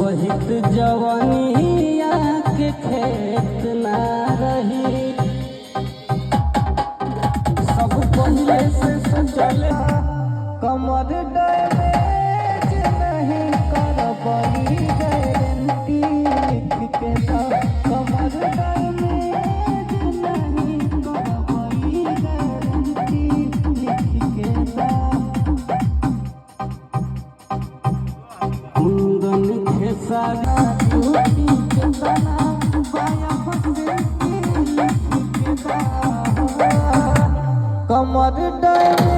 रोहित जवानिया के खेत ना रही। सब पहले से सजल कमर डैमेज नहीं करबई गारंटी लिख के दा। कमर डैमेज नहीं करबई गारंटी लिख के दा। कुंदन खेसारी टूटी के तना बाया फंसे लिख के दा। कमर डैमेज